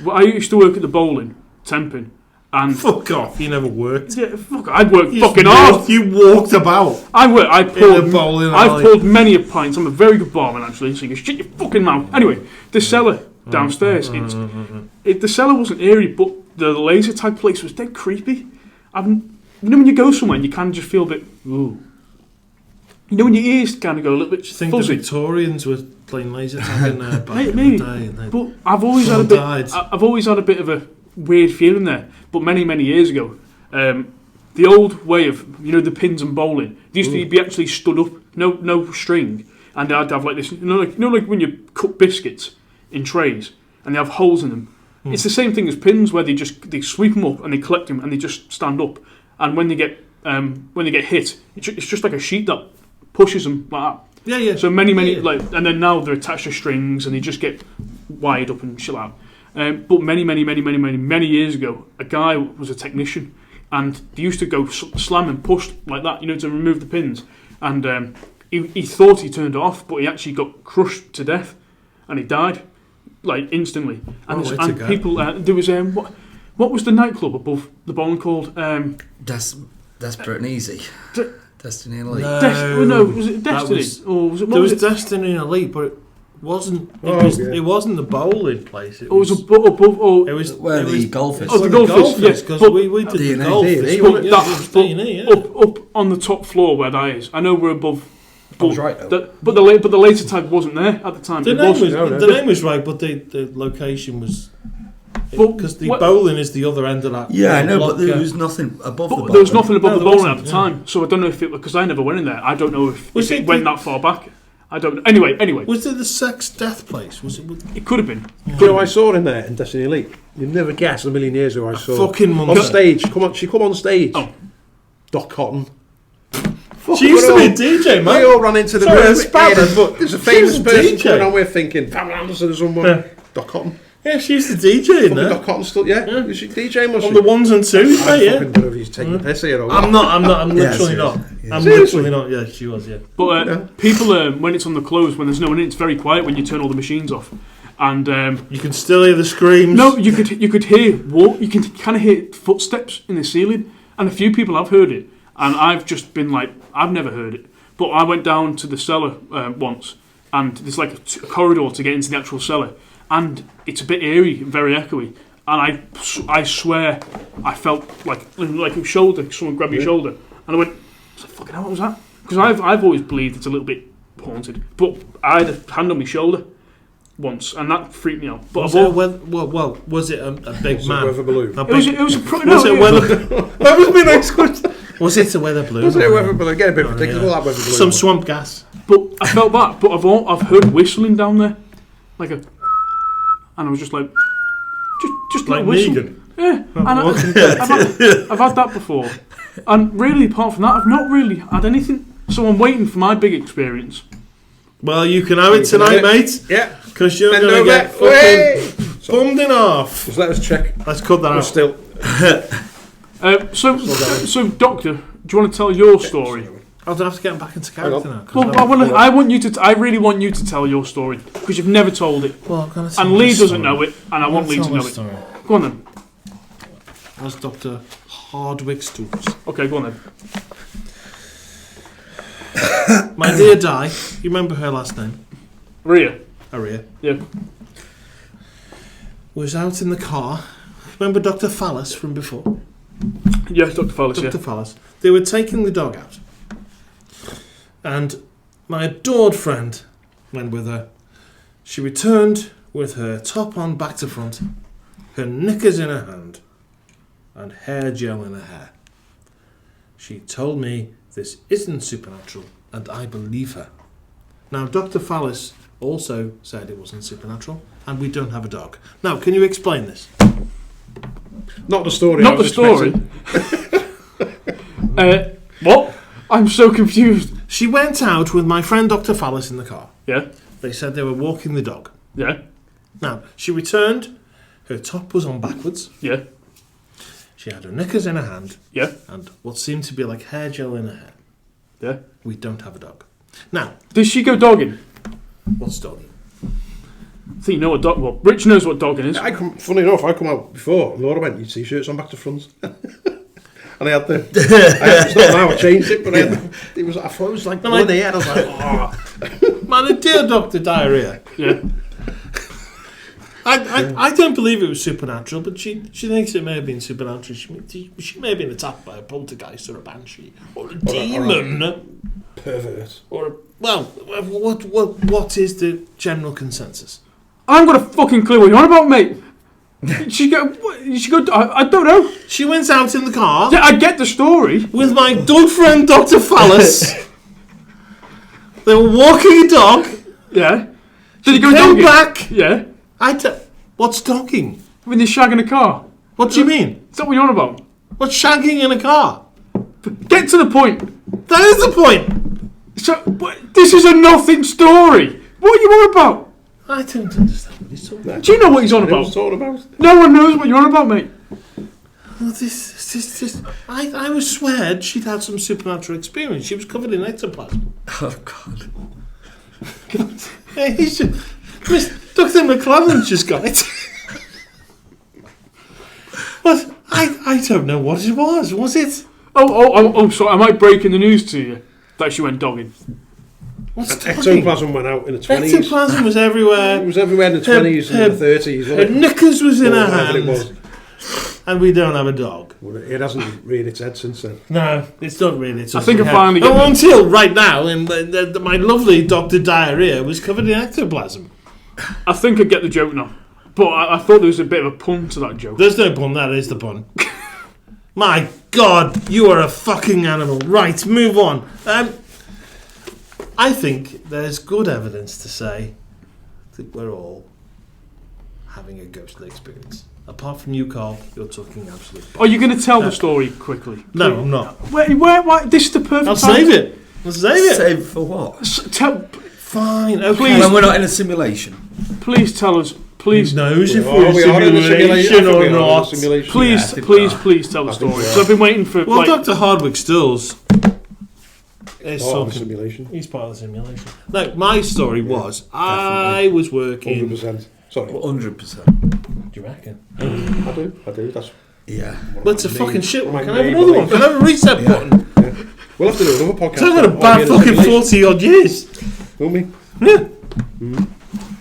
I used to work at the bowling, temping. And fuck off! You never worked. Yeah, fuck. I'd worked fucking hard. You walked about. I've pulled many a pint. I'm a very good barman, actually. So you can shut your fucking mouth. Anyway, the cellar downstairs. The cellar wasn't eerie, but the laser tag place was dead creepy. When you go somewhere and you can just feel a bit. Ooh. When your ears kind of go a little bit fuzzy. I think the Victorians were plane laser tag in there back Maybe. in the day. And But I've always had a bit. I've always had a bit of a weird feeling there. But many years ago, the old way of the pins and bowling, they used to be actually stood up, no string, and I'd have like this. Like when you cut biscuits in trays and they have holes in them. It's the same thing as pins, where they sweep them up and they collect them and they just stand up. And when they get hit, it's just like a sheet that pushes them like that. Yeah. So many and then now they're attached to strings and they just get wired up and shit out. But many years ago, a guy was a technician, and they used to go slam and push like that, to remove the pins. And he thought he turned it off, but he actually got crushed to death, and he died like instantly. And people, there was what was the nightclub above the bowling called? Desperate and Easy. Destiny and Leigh. No, was it Destiny? There was Destiny and Leigh, but it wasn't. It wasn't the bowling place. It was above. It was where the golf is. The golf is. Yes, because we did the golf. Up on the top floor where that is. I know we're above. I was right though. But the laser tag wasn't there at the time. The name was right, but the location was. Because the bowling is the other end of that. Yeah, I know, but there was nothing above the bowling. There was nothing above the bowling at the time, so I don't know if it, because I never went in there. I don't know if it went that far back. I don't know. Anyway. Was it the sex death place? Was it? It could have been. I saw in there in Destiny Elite. You'd never guess in a million years who I saw. Fucking on stage. She come on stage. Oh. Doc Cotton. She used to be a DJ, man. We all ran into the room. But there's a famous person coming on. We're thinking Pamela Anderson or someone. Doc Cotton. Yeah, she used to DJ in there. Doc Cotton still, Was she DJing? Was on she? the ones and twos, I fucking don't know if he's taking the piss here or what. I'm literally not. I'm literally not. Yeah, she was. Yeah. But people, when it's on the close, when there's no one in, it's very quiet when you turn all the machines off, and you can still hear the screams. No, you could hear you can kind of hear footsteps in the ceiling, and a few people have heard it, and I've just been like, I've never heard it. But I went down to the cellar once, and there's like a corridor to get into the actual cellar. And it's a bit eerie, very echoey. And I swear, I felt like a shoulder, someone grabbed your shoulder. And I went, fucking hell, what was that? Because I've always believed it's a little bit haunted. But I had a hand on my shoulder once, and that freaked me out. But was it a big man? A weather balloon? That was my next question. Was it a weather balloon? Was it a weather balloon? Get a bit ridiculous, that weather balloon. Some swamp gas. But I felt that. But I've heard whistling down there. Like a... And I was just like like whistle. Negan. Yeah, and I've had that before. And really, apart from that, I've not really had anything. So I'm waiting for my big experience. Well, you can have it tonight, mate. Yeah. Because you're going to get fucking bummed in half. Just let us check. Let's cut that out. Still. So, Doctor, do you want to tell your story? I'll have to get back into character now. Well, I really want you to tell your story because you've never told it. Well, I'm going to tell and Leigh doesn't know it, and I want Leigh to know it. Go on then. As Dr. Hardwick Stoops. Okay, go on then. My dear Di, you remember her last name? Rhea. Rhea. Yeah. Was out in the car. Remember Dr. Fallis from before? Yes, Dr. Fallis. Dr. Fallis. They were taking the dog out. And my adored friend went with her. She returned with her top on back to front, her knickers in her hand, and hair gel in her hair. She told me this isn't supernatural, and I believe her. Now, Dr. Fallis also said it wasn't supernatural, and we don't have a dog. Now, can you explain this? Not the story. Not the story. What? I'm so confused. She went out with my friend Dr. Fallis in the car. Yeah. They said they were walking the dog. Yeah. Now, she returned. Her top was on backwards. Yeah. She had her knickers in her hand. Yeah. And what seemed to be like hair gel in her hair. Yeah. We don't have a dog. Now. Does she go dogging? What's dogging? I think you know what dog... Well, Rich knows what dogging is. Funny enough, I come out before. Laura went, you t-shirts on back to front. And I had it's not now I changed it, but I thought it was like bloody head. I was like, oh. Man, dear Dr. Diarrhea. Yeah. I don't believe it was supernatural, but she thinks it may have been supernatural. She may have been attacked by a poltergeist or a banshee or a demon. Pervert. Or Well, what is the general consensus? I haven't got a fucking clue what you're on about, mate. She go. I don't know. She went out in the car. Yeah, I get the story. With my dog friend, Dr. Phallus. They were walking a dog. Yeah. Did She he go came dogging? back. Yeah. What's dogging? When they're shagging a car. What do you mean? Is that what you're on about? What's shagging in a car? Get to the point. That is the point. So, this is a nothing story. What are you on about? I don't understand what he's talking about. Do you know what he's on about? No one knows what you're on about, mate. Well, I was sweared she'd had some supernatural experience. She was covered in ectoplasm. Oh, God. Hey, Dr. McClellan just got it. But I don't know what it was. Was it? Oh, sorry. Am I breaking the news to you that she went dogging? What's Ectoplasm went out in the 20s. Ectoplasm was everywhere. It was everywhere in the 20s and the 30s. Her knickers was in her Whatever it hand. was. And we don't have a dog. Well, it hasn't reared its head since then. No, it's not really. I think I finally get until right now, and my lovely Dr. Diarrhea was covered in ectoplasm. I think I get the joke now. But I thought there was a bit of a pun to that joke. There's no pun, that is the pun. My God, you are a fucking animal. Right, move on. I think there's good evidence to say that we're all having a ghostly experience. Apart from you, Carl, you're talking absolute. Are you going to tell the story quickly? No, I'm not. Where? This is the perfect I'll time. save it. I'll save it. Save it for what? Fine, okay. Please. When we're not in a simulation. Please tell us. Please. Who knows if Oh, we're we are in a simulation or not? Please, Yeah, please tell the I think story. we are. So I've been waiting for. Well, like, Dr. Hardwick Stills is Part of the talking. simulation. He's part of the simulation. No, my story was I was working. 100%. Sorry. 100%. Do you reckon? I do. That's. Yeah. Well, it's a fucking shit one. My Can I have main another one? belief. Can I have a reset button? We'll have to do another podcast. I've had a on bad being fucking simulation. 40 odd years. Won't we?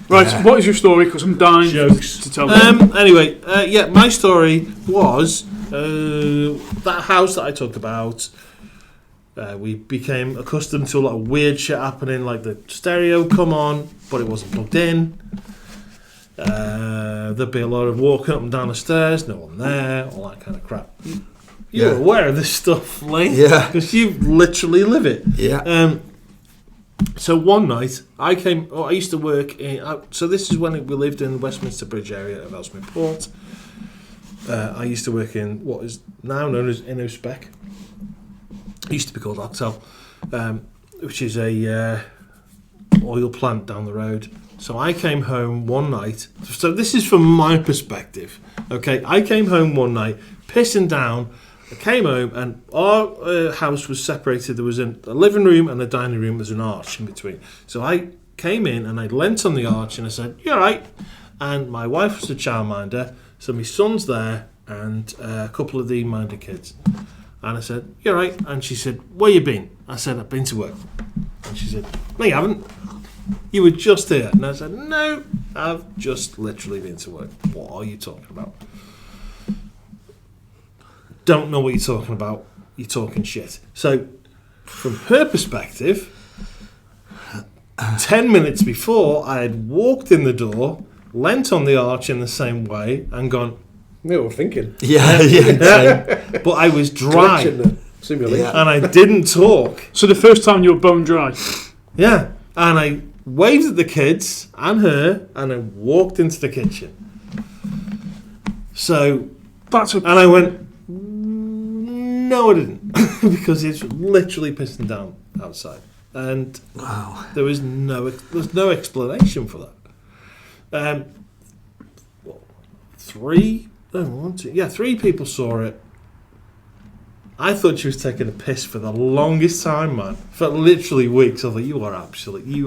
right, what is your story? Because I'm dying Jokes. to tell them. Anyway, my story was that house that I talked about. We became accustomed to a lot of weird shit happening, like the stereo come on, but it wasn't plugged in. There'd be a lot of walking up and down the stairs, no one there, all that kind of crap. You're aware of this stuff, Leigh? Yeah. Because you literally live it. Yeah. So one night, I used to work in... so this is when we lived in the Westminster Bridge area of Ellesmere Port. I used to work in what is now known as InnoSpec. It used to be called Octel, which is a oil plant down the road. So I came home one night. So this is from my perspective. Okay, I came home one night, pissing down. I came home and our house was separated. There was a living room and a dining room. There's an arch in between. So I came in and I leant on the arch and I said, "You all right?" And my wife was the childminder. So my son's there and a couple of the minder kids. And I said, "You all right?" And she said, "Where you been?" I said, "I've been to work." And she said, "No, you haven't. You were just here." And I said, "No, I've just literally been to work." "What are you talking about?" "Don't know what you're talking about. You're talking shit." So, from her perspective, 10 minutes before, I had walked in the door, leant on the arch in the same way, and gone, No, we're thinking. Yeah. but I was dry. Glitch in the simulation. Yeah. And I didn't talk. So the first time you were bone dry. Yeah. And I waved at the kids and her, and I walked into the kitchen. So, and I went, "No, I didn't," because it's literally pissing down outside, and Wow. there's no explanation for that. Three people saw it. I thought she was taking a piss for the longest time, man. For literally weeks. I thought, you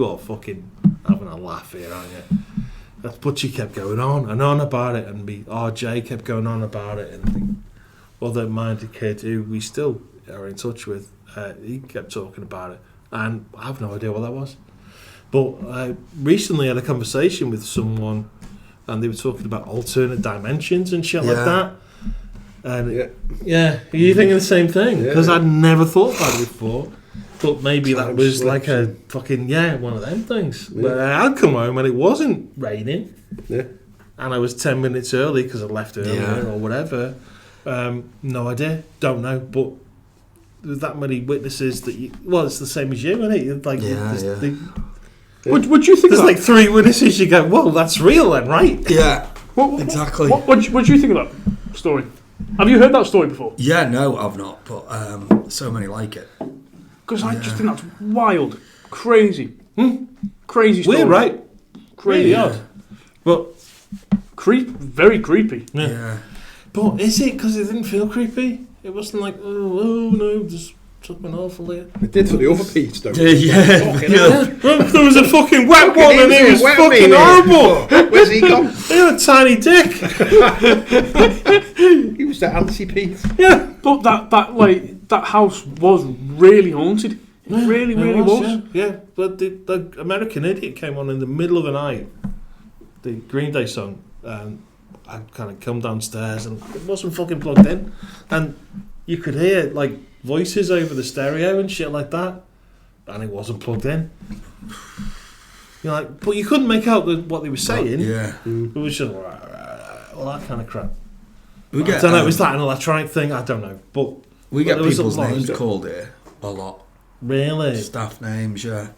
are fucking having a laugh here, aren't you? But she kept going on and on about it, and me RJ kept going on about it, and the other minded kid who we still are in touch with, he kept talking about it, and I have no idea what that was. But I recently had a conversation with someone, and they were talking about alternate dimensions and shit like that. And are you thinking the same thing? Because I'd never thought about it before. But maybe that was like a fucking, one of them things. But I'd come home and it wasn't raining. Yeah. And I was 10 minutes early because I left earlier or whatever. No idea. Don't know. But there's that many witnesses that it's the same as you, isn't it? Like, Would you think there's like 3 witnesses, you go, well, that's real then, right? Yeah, exactly. What do you think of that story? Have you heard that story before? Yeah, no, I've not, but so many like it. Because I just think that's wild, crazy, crazy story. Weird, right? Crazy, really odd. But very creepy. Yeah. But is it because it didn't feel creepy? It wasn't like, oh no, just something awful there. It did for the other Pete, though. There was a fucking wet one and he was fucking horrible. Where's he gone? He had a tiny dick. He was the anti-Pete. Yeah. But that house was really haunted. It really was. Yeah, but the American Idiot came on in the middle of the night. The Green Day song. I kind of come downstairs and it wasn't fucking plugged in. And you could hear like voices over the stereo and shit like that. And it wasn't plugged in. You're like, but you couldn't make out what they were saying. Yeah. It was just all that kind of crap. I don't know, was that an electronic thing? I don't know. But we get there was people's a lot names of- called here a lot. Really? Staff names, yeah.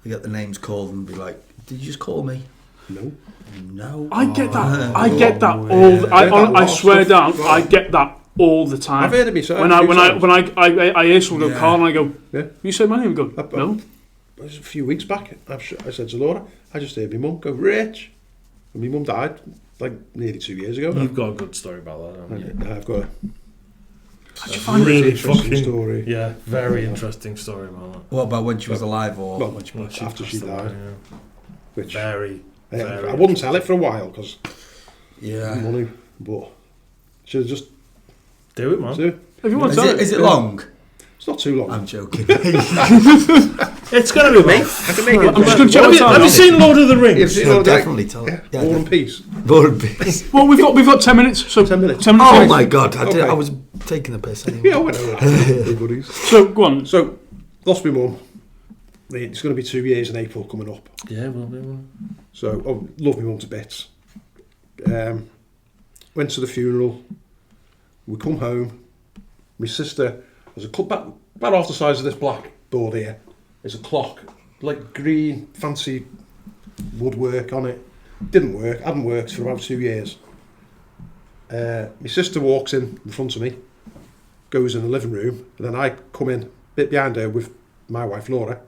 We get the names called and be like, did you just call me? No. I get that. I Oh, get that yeah. all. I swear down. I get that all the time. I've heard it myself. When I hear someone go, Carl, and I go, Yeah. you say my name? Go, no. It was a few weeks back. I said to Laura, I just heard my mum go, Rich. And my mum died like nearly 2 years ago. You've got a good story about that, haven't you? And I've got a How'd you find really interesting fucking story. Yeah, very interesting story about that. What about when she was alive or Well, when she Well, after she passed away, died. yeah. Which Very, very I wouldn't tell it for a while because Yeah. money, but should have just do it, man. do it. If you want Is to tell it, is it long? It's not too long. I'm joking. It's going to be long. I can make it. I'm just going to check what time Have it you is. seen Lord of the Rings? You've seen No, all that? definitely tell it. Yeah, War and Peace. War and Peace. Well, we've got 10 minutes. So 10 minutes. 10 minutes. Oh left. my god, Okay. I was taking the piss anyway. Yeah, I went over that. Hey, buddies. So go on. So, lost my mum. It's going to be 2 years in April coming up. Yeah, well. So, love my mum to bits. Went to the funeral. We come home. My sister, there's a clock about half the size of this black board here. There's a clock, like green, fancy woodwork on it. Didn't work, hadn't worked for about 2 years. My sister walks in front of me, goes in the living room, and then I come in a bit behind her with my wife Laura.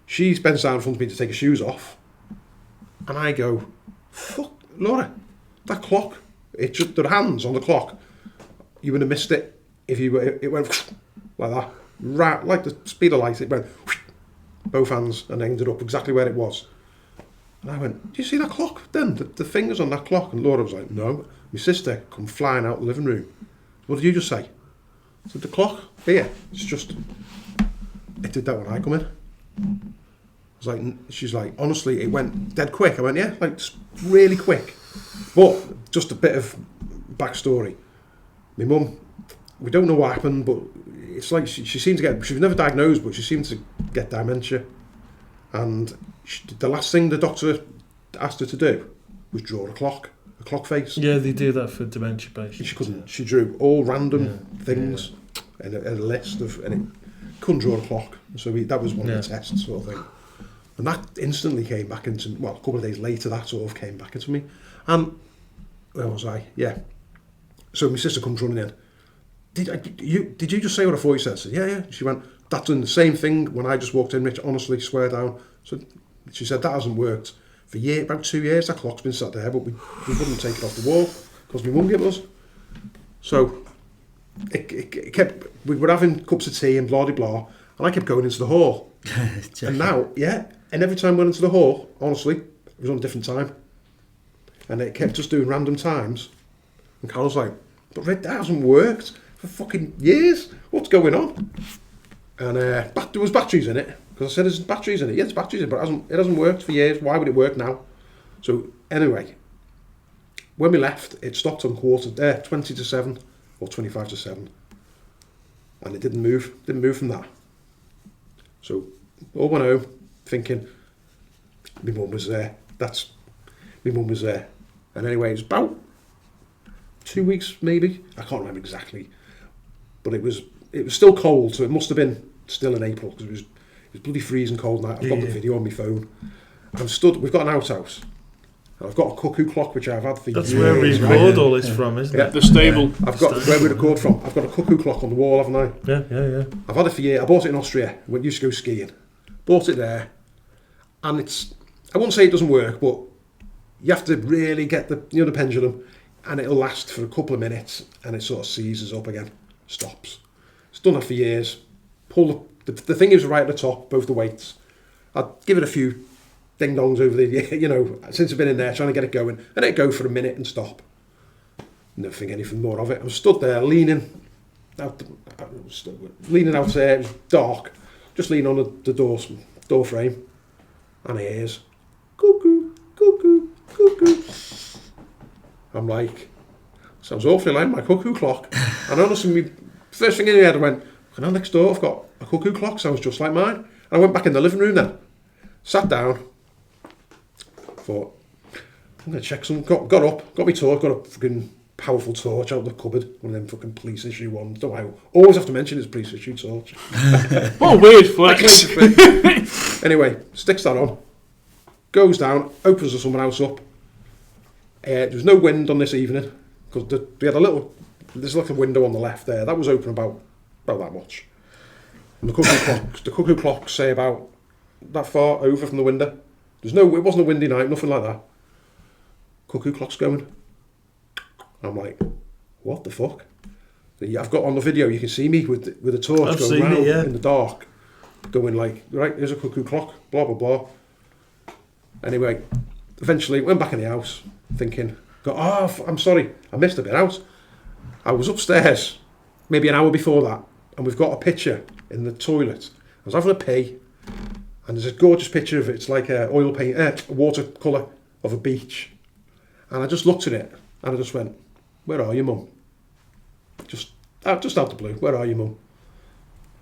She bends down in front of me to take her shoes off, and I go, "Fuck, Laura, that clock! It just the hands on the clock. You would have missed it if it went like that, right, like the speed of light. It went both hands and ended up exactly where it was." And I went, "Do you see that clock? Then the fingers on that clock." And Laura was like, "No." My sister come flying out the living room. "What did you just say?" I said, "The clock here. It's just it did that when I come in." I was like, she's like, "Honestly, it went dead quick." I went, "Yeah, like just really quick." But just a bit of backstory. My mum, we don't know what happened, but it's like she seemed to get. She was never diagnosed, but she seemed to get dementia. And the last thing the doctor asked her to do was draw a clock face. Yeah, they do that for dementia patients. She couldn't. She drew all random things and a list of, and it couldn't draw a clock. So that was one of the tests, sort of thing. And that instantly came back into. Well, a couple of days later, that sort of came back into me. And where was I? Yeah. So my sister comes running in. Did you just say what I thought you said? I said, yeah. She went, "That's doing the same thing when I just walked in, Rich, honestly, swear down." So she said, "That hasn't worked for about 2 years. That clock's been sat there, but we wouldn't take it off the wall because my mum gave us." So it kept, we were having cups of tea and blah, blah, blah, and I kept going into the hall. And now, and every time I went into the hall, honestly, it was on a different time. And it kept just doing random times. And Carol's like, "But Rick, that hasn't worked for fucking years. What's going on?" And there was batteries in it. Because I said, "There's batteries in it." "Yeah, there's batteries in it, but it hasn't worked for years. Why would it work now?" So anyway, when we left, it stopped on 20 to 7 or 25 to 7. And it didn't move from that. So all went home thinking my mum was there. My mum was there. And anyway, it was about 2 weeks maybe. I can't remember exactly. But it was still cold, so it must have been still in April because it was bloody freezing cold night. I've got the video on my phone. We've got an outhouse. And I've got a cuckoo clock which I've had for years. That's where we record all this from, isn't it? The stable. I've got where we record from. I've got a cuckoo clock on the wall, haven't I? Yeah. I've had it for years. I bought it in Austria when I used to go skiing. Bought it there, and I won't say it doesn't work, but you have to really get the pendulum, and it'll last for a couple of minutes, and it sort of seizes up again, stops. It's done that for years. Pull the thing is right at the top, both the weights. I'd give it a few ding dongs over since I've been in there trying to get it going, and it'd go for a minute and stop. Never think anything more of it. I was stood there leaning out there. It was dark, just leaning on the door frame, and it hears cuckoo, cuckoo, cuckoo. I'm like, sounds awfully like my cuckoo clock. And honestly, first thing in my head I went, next door I've got a cuckoo clock, sounds just like mine. And I went back in the living room then, sat down, thought, I'm going to check some. Got up, got my torch, got a fucking powerful torch out of the cupboard, one of them fucking police issue ones. Don't I always have to mention his police issue torch. What a weird flex. Anyway, sticks that on, goes down, opens the summer house up. There was no wind on this evening because we had there's like a window on the left there that was open about that much. And the cuckoo clocks say about that far over from the window. It wasn't a windy night, nothing like that. Cuckoo clock's going. I'm like, what the fuck? I've got on the video, you can see me with a torch going round in the dark, going like, right, here's a cuckoo clock, blah, blah, blah. Anyway, eventually went back in the house thinking, I'm sorry, I missed a bit out. I was upstairs maybe an hour before that, and we've got a picture in the toilet. I was having a pee, and there's a gorgeous picture of it. It's like a watercolour of a beach. And I just looked at it, and I just went, where are you, Mum? Just out the blue, where are you, Mum?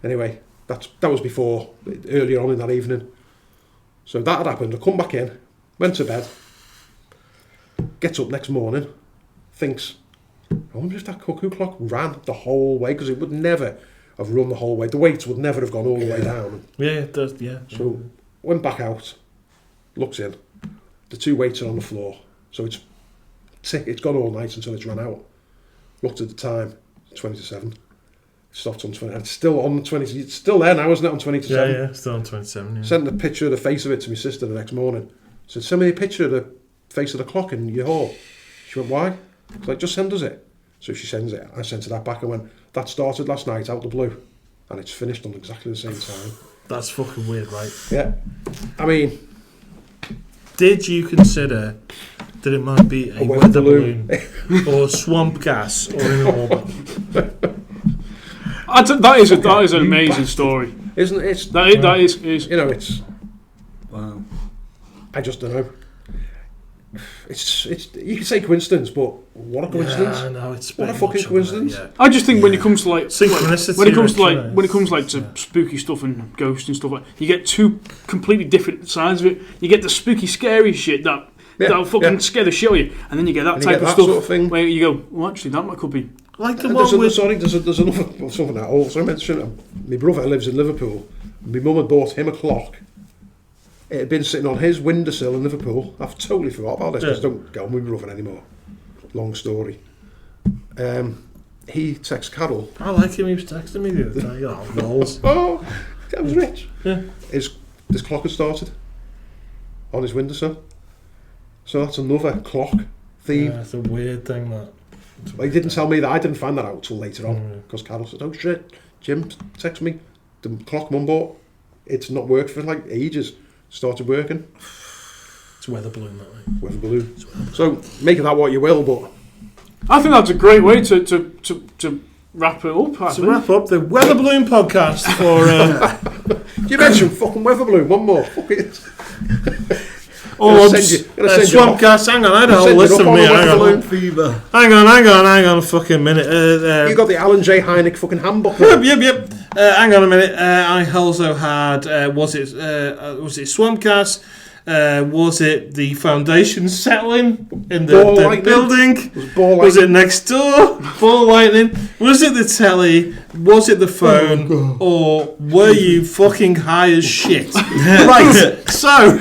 Anyway, that was earlier on in that evening. So that had happened. I come back in, went to bed, gets up next morning, thinks, I wonder if that cuckoo clock ran the whole way, because it would never have run the whole way. The weights would never have gone all the way down. Yeah, it does, yeah. So went back out, looks in, the two weights are on the floor. So it's gone all night until it's run out. Looked at the time, 20 to 7. Stopped on 20, and it's still on 20. It's still there now, isn't it? On 20 to 7. Yeah, still on 27. Yeah. Sent a picture of the face of it to my sister the next morning. Said, send me a picture of the face of the clock in your hall. She went, why? I was like, just send us it. So she sends it. I sent her that back and went, that started last night out the blue, and it's finished on exactly the same time. That's fucking weird, right? Yeah. I mean, did you consider that it might be a weather balloon or swamp gas or an orb? That is an amazing story, isn't it? That is. You know, it's. Wow. I just don't know. It's. You can say coincidence, but what a coincidence! Yeah, I know, it's what a fucking coincidence! That, yeah. I just think when it comes to synchronicity, when it comes to spooky stuff and ghosts and stuff, you get two completely different sides of it. You get the spooky, scary shit that'll fucking scare the shit out of you, and then you get that type of stuff sort of thing where you go, well, actually, that could be. Like the and one there's another something that I also mentioned. My brother lives in Liverpool. My mum had bought him a clock. It had been sitting on his windowsill in Liverpool. I've totally forgot about this because I don't go on with my brother anymore. Long story. He texts Carol. I like him. He was texting me the other day. Oh, balls. Oh, I was rich. Yeah. This clock had started on his windowsill. So that's another clock theme. Yeah, it's a weird thing that. He didn't tell me that. I didn't find that out till later on because Carol said, "Oh shit, Jim texted me. The clock Mum bought. It's not worked for like ages. Started working. It's a weather balloon, that way. Weather balloon. So make of that what you will, but I think that's a great way to wrap it up. To wrap up the weather balloon podcast for. You mentioned fucking weather balloon. One more. Fuck it. Swamp gas. Hang on, I had a whole list of me. Hang on a fucking minute. You got the Alan J. Hynek fucking handbook. Yep. Hang on a minute. I also had. Was it Swampcast? Was it the foundation settling in the building? Was it next door? Ball lightning? Was it the telly? Was it the phone? Or were you fucking high as shit? Right, so...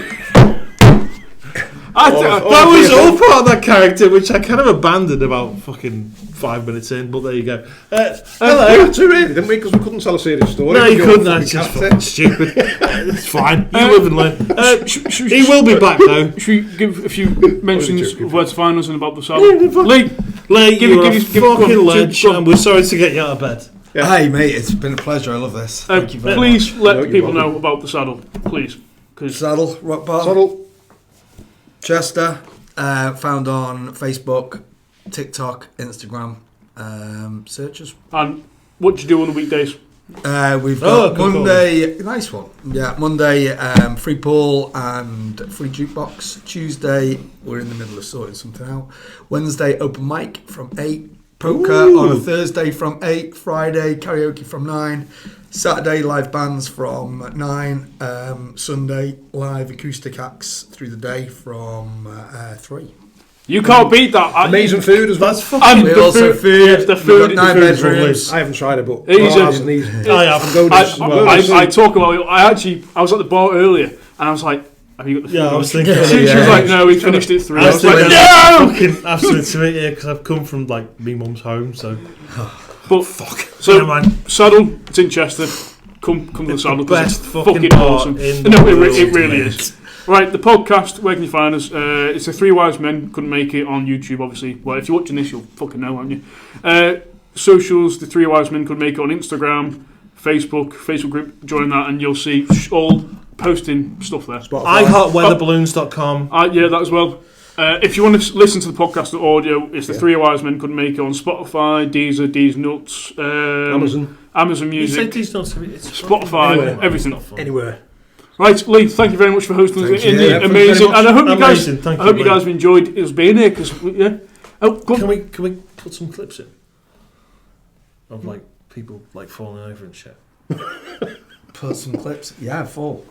that was all part of that character, which I kind of abandoned about fucking 5 minutes in, but there you go. Hello. We had to really, didn't we? Because we couldn't tell a serious story. No, you couldn't. That's just fucking stupid. It's fine. You live and learn. He will be back, though. Should we give a few mentions of where to find us and about the saddle? Leigh, you're a fucking ledge, and we're sorry to get you out of bed. Yeah. Hey, mate, it's been a pleasure. I love this. Thank you very much. Please let people know about the saddle, please. Saddle, rock bar. Saddle. Chester, found on Facebook, TikTok, Instagram, searches. And what do you do on the weekdays? We've got Monday, nice one. Yeah, Monday, free pool and free jukebox. Tuesday, we're in the middle of sorting something out. Wednesday, open mic from 8. Poker on a Thursday from 8. Friday, karaoke from 9. Saturday, live bands from 9. Sunday, live acoustic acts through the day from 3. You can't beat that. Amazing food as well. That's fucking... We also food. The food. We've got 9 bedrooms. I haven't tried it, but... Easy. I have. I talk about it. I was at the bar earlier, and I was like, have you got the food? Yeah, I was thinking... She was like, no, we finished it 3. I was like, no! Fucking absolute to it, yeah, because I've come from, like, me mum's home, so... But so saddle, it's in Chester. Come to the saddle. Best it's fucking awesome. In the no, world, it really is. Right, the podcast. Where can you find us? It's the Three Wise Men. Couldn't make it on YouTube, obviously. Well, if you're watching this, you'll fucking know, aren't you? Socials. The Three Wise Men couldn't make it on Instagram, Facebook group. Join that, and you'll see all posting stuff there. iHotWeatherballoons.com. Yeah, that as well. If you want to listen to the podcast the audio, it's the Three Wise Men couldn't make it on Spotify, Deezer, Dee's Nuts, Amazon Music. You said Dee's Nuts, it's Spotify, anywhere. everything. Anywhere. Right, Leigh, thank you very much for hosting us. Amazing, and I hope you guys, you guys have enjoyed us being here. Because can we put some clips in of like people like falling over and shit? Put some clips. Yeah, full.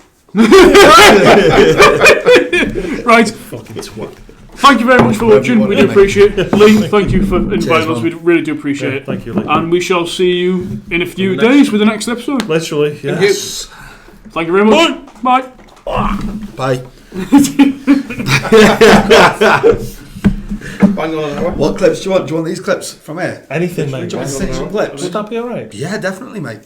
Right. Fucking twat. Thank you very much for watching. We do appreciate it. Leigh, thank you for inviting us. We really do appreciate it. Thank you, Leigh. And we shall see you in a few days with the next episode. Literally, yes. Thank you very much. Bye. Bye. Bang on an hour. What clips do you want? Do you want these clips from here? Anything, mate. Do you want to sing some clips? Would that be alright? Yeah, definitely, mate.